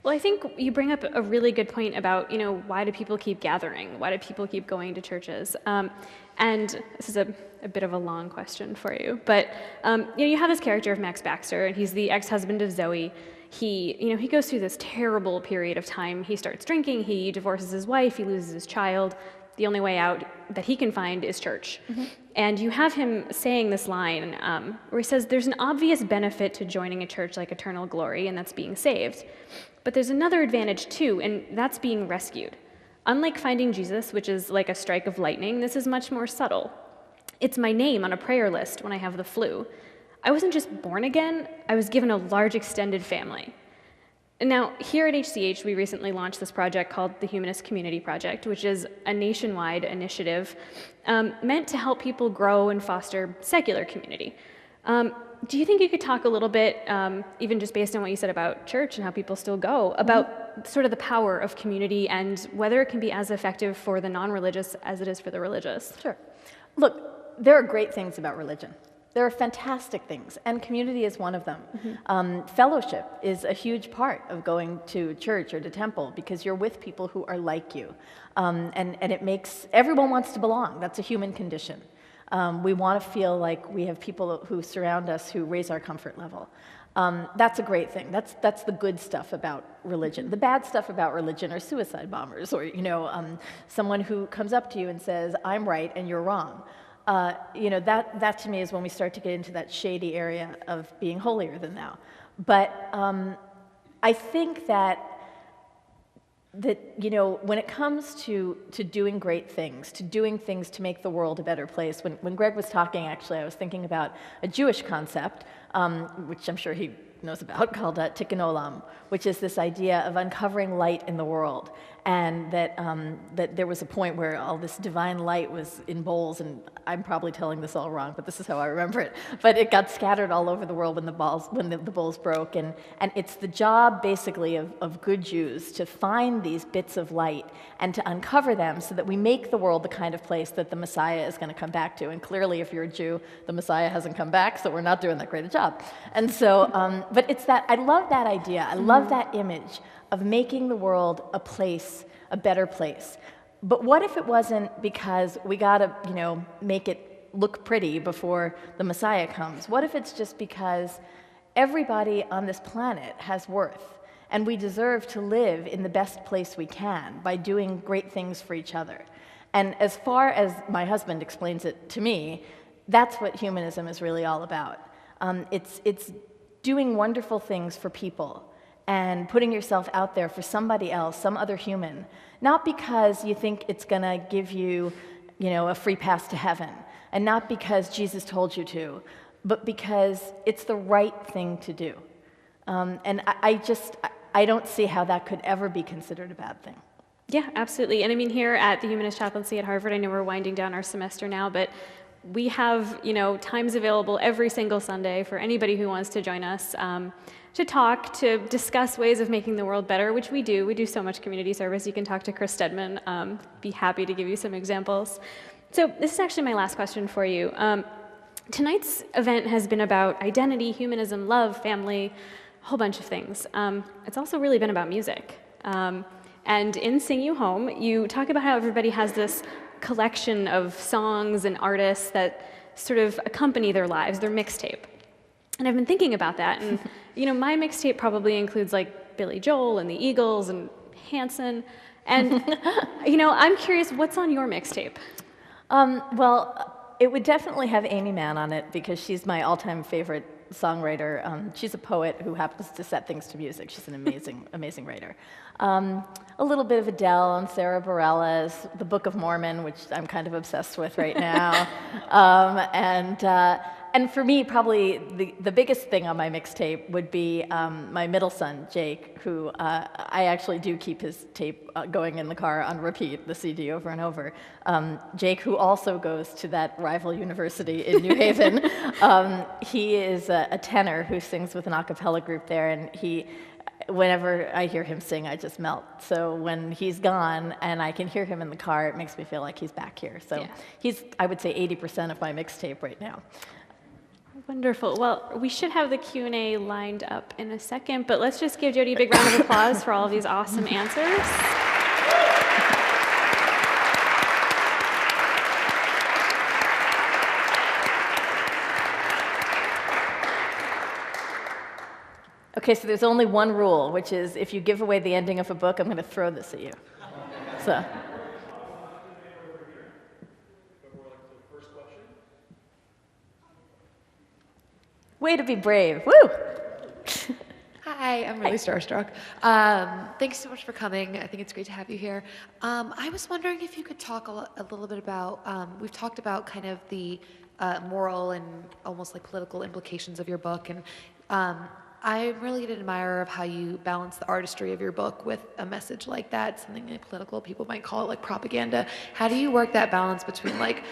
Well, I think you bring up a really good point about, why do people keep gathering? Why do people keep going to churches? And this is a bit of a long question for you, but you have this character of Max Baxter, and he's the ex-husband of Zoe. He goes through this terrible period of time. He starts drinking, he divorces his wife, he loses his child. The only way out that he can find is church. Mm-hmm. And you have him saying this line where he says, there's an obvious benefit to joining a church like Eternal Glory, and that's being saved. But there's another advantage too, and that's being rescued. Unlike finding Jesus, which is like a strike of lightning, this is much more subtle. It's my name on a prayer list when I have the flu. I wasn't just born again, I was given a large extended family. And now, here at HCH, we recently launched this project called the Humanist Community Project, which is a nationwide initiative meant to help people grow and foster secular community. Do you think you could talk a little bit, even just based on what you said about church and how people still go, about sort of the power of community and whether it can be as effective for the non-religious as it is for the religious? Sure. Look, there are great things about religion. There are fantastic things, and community is one of them. Mm-hmm. Fellowship is a huge part of going to church or to temple because you're with people who are like you. And it makes, everyone wants to belong. That's a human condition. We want to feel like we have people who surround us who raise our comfort level. That's a great thing. That's the good stuff about religion. The bad stuff about religion are suicide bombers, or someone who comes up to you and says, "I'm right and you're wrong." That to me is when we start to get into that shady area of being holier than thou. But I think that when it comes to doing great things, to doing things to make the world a better place, when Greg was talking, actually, I was thinking about a Jewish concept, which I'm sure he knows about, called Tikkun Olam, which is this idea of uncovering light in the world. And that there was a point where all this divine light was in bowls, and I'm probably telling this all wrong, but this is how I remember it. But it got scattered all over the world when the bowls broke, and it's the job basically of good Jews to find these bits of light and to uncover them so that we make the world the kind of place that the Messiah is going to come back to. And clearly, if you're a Jew, the Messiah hasn't come back, so we're not doing that great a job. And so, but it's that, I love that idea. I love that image of making the world a place, a better place. But what if it wasn't because we gotta, make it look pretty before the Messiah comes? What if it's just because everybody on this planet has worth, and we deserve to live in the best place we can by doing great things for each other? And as far as my husband explains it to me, that's what humanism is really all about. It's doing wonderful things for people and putting yourself out there for somebody else, some other human, not because you think it's going to give you, a free pass to heaven, and not because Jesus told you to, but because it's the right thing to do. And I don't see how that could ever be considered a bad thing. Yeah, absolutely. And I mean, here at the Humanist Chaplaincy at Harvard, I know we're winding down our semester now, but we have, times available every single Sunday for anybody who wants to join us to talk, to discuss ways of making the world better, which we do. We do so much community service. You can talk to Chris Stedman. Be happy to give you some examples. So this is actually my last question for you. Tonight's event has been about identity, humanism, love, family, a whole bunch of things. It's also really been about music. And in Sing You Home, you talk about how everybody has this collection of songs and artists that sort of accompany their lives, their mixtape. And I've been thinking about that, and my mixtape probably includes like Billy Joel and the Eagles and Hanson, and I'm curious, what's on your mixtape? Well, it would definitely have Amy Mann on it because she's my all-time favorite songwriter. She's a poet who happens to set things to music. She's an amazing, amazing writer. A little bit of Adele and Sarah Bareilles, the Book of Mormon, which I'm kind of obsessed with right now. And for me, probably the biggest thing on my mixtape would be my middle son, Jake, who I actually do keep his tape going in the car on repeat, the CD over and over. Jake, who also goes to that rival university in New Haven, he is a tenor who sings with an a cappella group there, and whenever I hear him sing, I just melt. So when he's gone and I can hear him in the car, it makes me feel like he's back here. So yeah. He's, I would say, 80% of my mixtape right now. Wonderful. Well, we should have the Q&A lined up in a second, but let's just give Jodi a big round of applause for all of these awesome answers. Okay, so there's only one rule, which is if you give away the ending of a book, I'm going to throw this at you. So. Way to be brave. Woo! Hi, I'm really starstruck. Thanks so much for coming. I think it's great to have you here. I was wondering if you could talk a little bit about, we've talked about kind of the moral and almost like political implications of your book, and I'm really an admirer of how you balance the artistry of your book with a message like that, something like political. People might call it like propaganda. How do you work that balance between like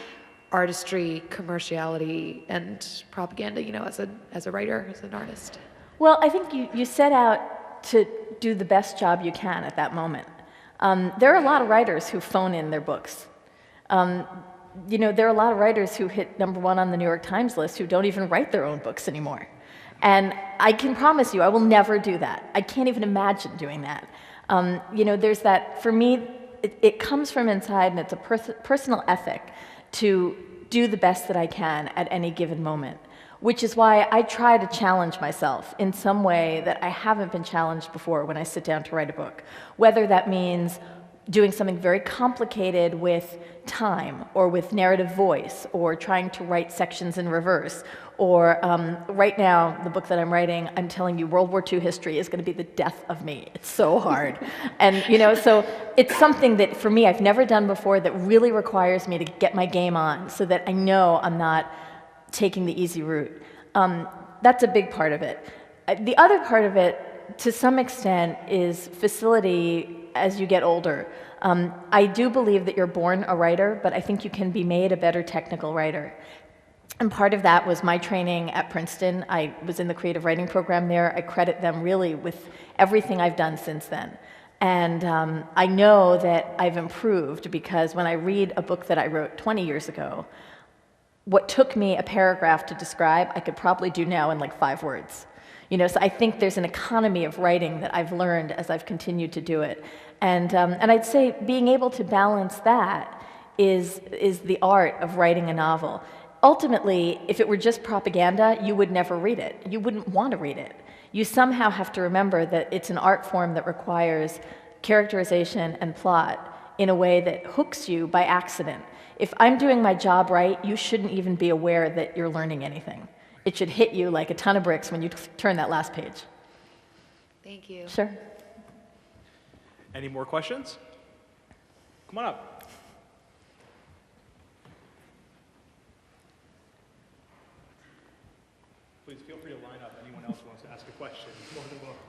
artistry, commerciality, and propaganda, you know, as a writer, as an artist? Well, I think you set out to do the best job you can at that moment. There are a lot of writers who phone in their books. You know, there are a lot of writers who hit #1 on the New York Times list who don't even write their own books anymore. And I can promise you, I will never do that. I can't even imagine doing that. You know, there's that, for me, it comes from inside, and it's a personal ethic to do the best that I can at any given moment, which is why I try to challenge myself in some way that I haven't been challenged before when I sit down to write a book. Whether that means doing something very complicated with time, or with narrative voice, or trying to write sections in reverse, or right now, the book that I'm writing, I'm telling you, World War II history is going to be the death of me. It's so hard. And, you know, so it's something that, for me, I've never done before that really requires me to get my game on so that I know I'm not taking the easy route. That's a big part of it. The other part of it, to some extent, is facility as you get older. I do believe that you're born a writer, but I think you can be made a better technical writer. And part of that was my training at Princeton. I was in the creative writing program there. I credit them really with everything I've done since then. And I know that I've improved because when I read a book that I wrote 20 years ago, what took me a paragraph to describe, I could probably do now in like 5 words. You know, so I think there's an economy of writing that I've learned as I've continued to do it. And I'd say being able to balance that is the art of writing a novel. Ultimately, if it were just propaganda, you would never read it. You wouldn't want to read it. You somehow have to remember that it's an art form that requires characterization and plot in a way that hooks you by accident. If I'm doing my job right, you shouldn't even be aware that you're learning anything. It should hit you like a ton of bricks when you turn that last page. Thank you. Sure. Any more questions? Come on up. Please feel free to line up. Anyone else who wants to ask a question? More than welcome.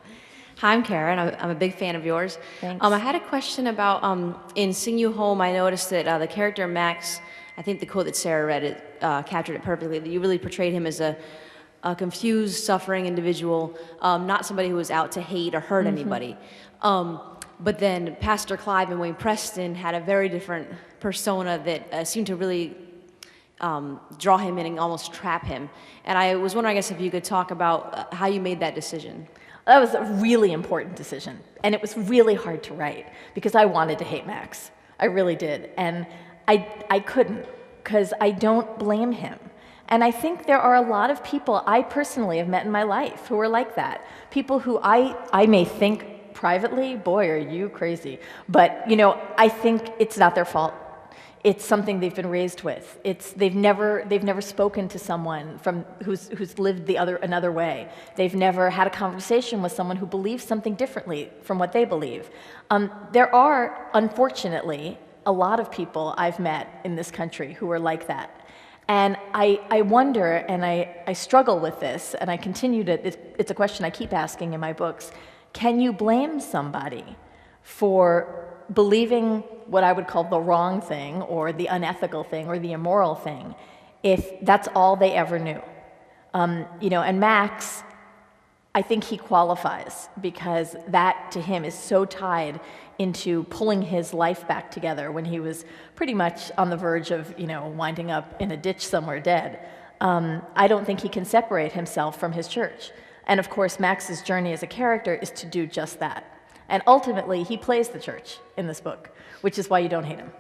Hi, I'm Karen. I'm a big fan of yours. Thanks. I had a question about, in Sing You Home, I noticed that the character Max, I think the quote that Sarah read captured it perfectly, that you really portrayed him as a confused, suffering individual, not somebody who was out to hate or hurt anybody. But then Pastor Clive and Wayne Preston had a very different persona that seemed to really draw him in and almost trap him. And I was wondering, I guess, if you could talk about how you made that decision. That was a really important decision, and it was really hard to write because I wanted to hate Max. I really did, and I couldn't because I don't blame him. And I think there are a lot of people I personally have met in my life who are like that. People who I may think privately, boy, are you crazy. But, you know, I think it's not their fault. It's something they've been raised with. They've never spoken to someone who's lived another way. They've never had a conversation with someone who believes something differently from what they believe. There are, unfortunately, a lot of people I've met in this country who are like that. And I wonder, and I struggle with this, and I continue to, it's a question I keep asking in my books, can you blame somebody for believing what I would call the wrong thing, or the unethical thing, or the immoral thing, if that's all they ever knew? You know, and Max, I think he qualifies, because that to him is so tied into pulling his life back together when he was pretty much on the verge of, you know, winding up in a ditch somewhere dead. I don't think he can separate himself from his church. And of course, Max's journey as a character is to do just that. And ultimately, he plays the church in this book, which is why you don't hate him.